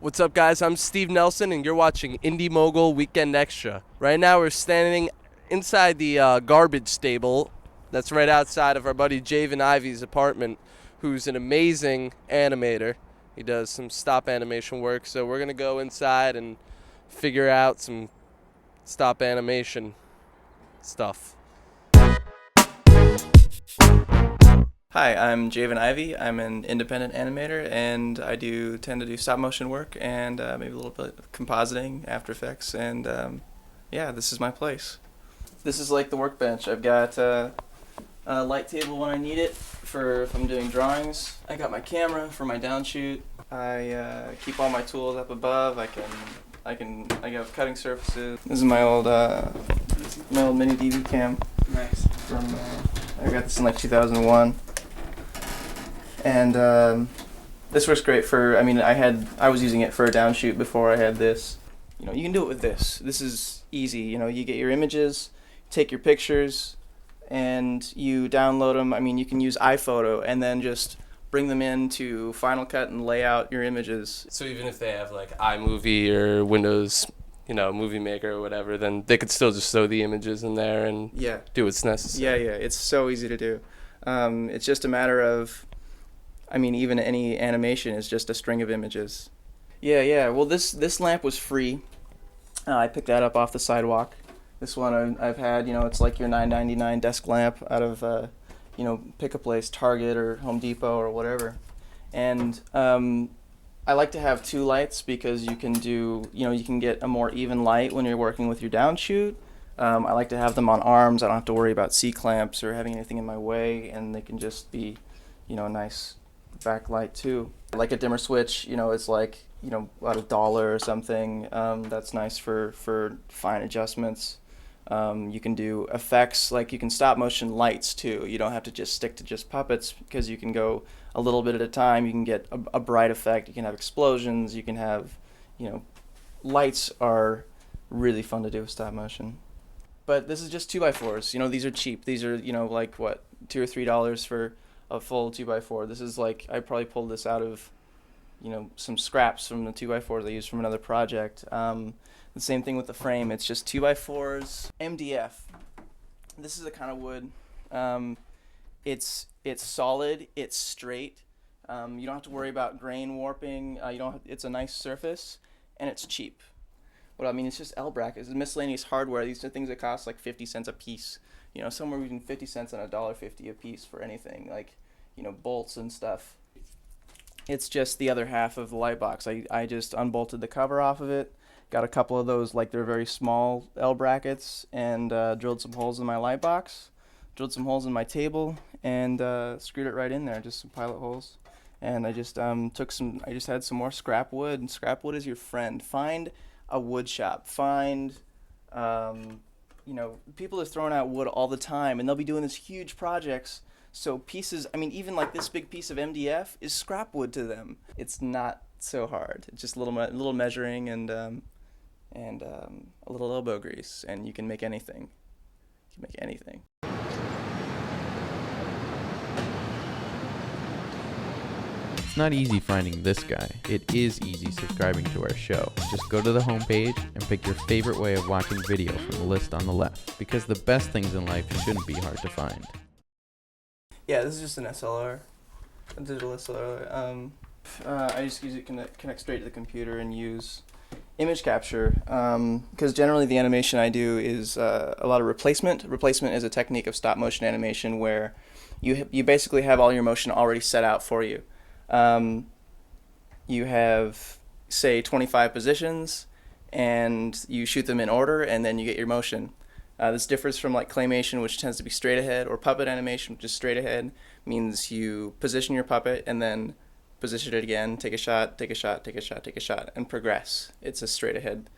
What's up, guys? I'm Steve Nelson, and you're watching Indie Mogul Weekend Extra. Right now, we're standing inside the garbage stable that's right outside of our buddy Javan Ivey's apartment, who's an amazing animator. He does some stop animation work, so we're going to go inside and figure out some stop animation stuff. Hi, I'm Javan Ivey. I'm an independent animator, and I tend to do stop motion work and maybe a little bit of compositing, After Effects, and yeah, this is my place. This is like the workbench. I've got a light table when I need it for if I'm doing drawings. I got my camera for my downshoot. I keep all my tools up above. I have cutting surfaces. This is my old mini DV cam. Nice. I got this in like 2001. And this works great for, I was using it for a downshoot before I had this. You know, you can do it with this. This is easy. You know, you get your images, take your pictures, and you download them. I mean, you can use iPhoto and then just bring them into Final Cut and lay out your images. So even if they have like iMovie or Windows, Movie Maker or whatever, then they could still just throw the images in there and do what's necessary. Yeah, it's so easy to do. It's just a matter of, even any animation is just a string of images. Yeah. Well, this lamp was free. I picked that up off the sidewalk. This one I've had, it's like your $9.99 desk lamp out of, pick a place, Target or Home Depot or whatever. And I like to have two lights because you can get a more even light when you're working with your downshoot. I like to have them on arms. I don't have to worry about C-clamps or having anything in my way, and they can just be, a nice backlight too. Like a dimmer switch, it's like, about $1 or something. That's nice for fine adjustments. You can do effects, like you can stop motion lights too. You don't have to just stick to just puppets because you can go a little bit at a time. You can get a bright effect. You can have explosions. You can have, lights are really fun to do with stop motion. But this is just 2x4s. These are cheap. These are, like what, $2 or $3 for a full 2x4. This is like, I probably pulled this out of, some scraps from the 2x4s I used from another project. The same thing with the frame. It's just 2x4s. MDF. This is the kind of wood. It's solid. It's straight. You don't have to worry about grain warping. It's a nice surface, and it's cheap. It's just L brackets. It's miscellaneous hardware. These are things that cost like 50 cents a piece. Somewhere between 50 cents and $1.50 a piece for anything, like, bolts and stuff. It's just the other half of the light box. I just unbolted the cover off of it, got a couple of those, like they're very small L brackets, and drilled some holes in my light box, drilled some holes in my table, and screwed it right in there, just some pilot holes. And I just had some more scrap wood, and scrap wood is your friend. Find a wood shop. Find, people are throwing out wood all the time, and they'll be doing these huge projects. So pieces, even like this big piece of MDF is scrap wood to them. It's not so hard. It's just a little measuring and a little elbow grease, and you can make anything. You can make anything. It's not easy finding this guy. It is easy subscribing to our show. Just go to the homepage and pick your favorite way of watching video from the list on the left, because the best things in life shouldn't be hard to find. Yeah, this is just an SLR, a digital SLR. I just use it connect straight to the computer and use image capture, because generally the animation I do is a lot of replacement. Replacement is a technique of stop motion animation where you basically have all your motion already set out for you. You have, say, 25 positions, and you shoot them in order, and then you get your motion. This differs from like claymation, which tends to be straight ahead, or puppet animation, which is straight ahead. Means you position your puppet and then position it again, take a shot, take a shot, take a shot, take a shot, and progress. It's a straight ahead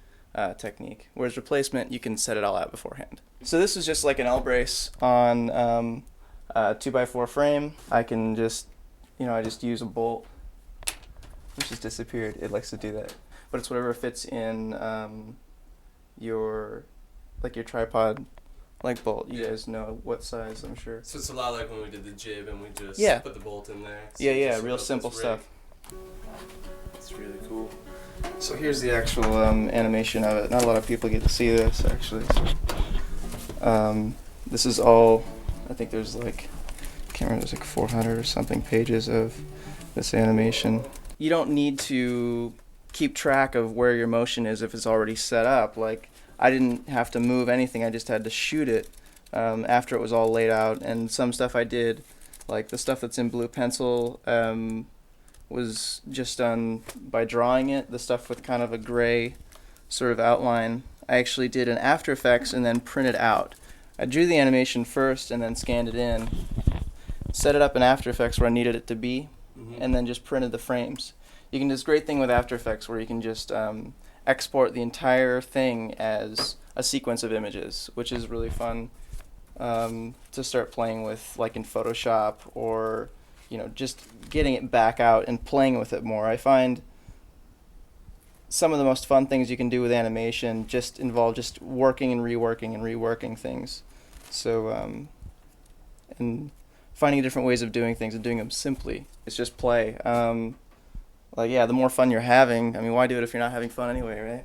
technique. Whereas replacement, you can set it all out beforehand. So this is just like an L brace on a 2x4 frame. I can just, I just use a bolt, which has disappeared. It likes to do that. But it's whatever fits in your tripod like bolt. You guys know what size, I'm sure. So it's a lot like when we did the jib and we just put the bolt in there. So Yeah, real simple stuff. It's really cool. here's the actual animation of it. Not a lot of people get to see this, actually. So, this is all, I think there's like, I can't remember, there's like 400 or something pages of this animation. You don't need to keep track of where your motion is if it's already set up. Like, I didn't have to move anything, I just had to shoot it after it was all laid out. And some stuff I did, like the stuff that's in blue pencil, was just done by drawing it. The stuff with kind of a gray sort of outline, I actually did in After Effects and then printed out. I drew the animation first and then scanned it in, set it up in After Effects where I needed it to be, and then just printed the frames. You can do this great thing with After Effects where you can just export the entire thing as a sequence of images, which is really fun to start playing with, like in Photoshop, or just getting it back out and playing with it more. I find some of the most fun things you can do with animation just involve just working and reworking things. So, and finding different ways of doing things and doing them simply. It's just play. Like, yeah, the more fun you're having, I mean, why do it if you're not having fun anyway, right?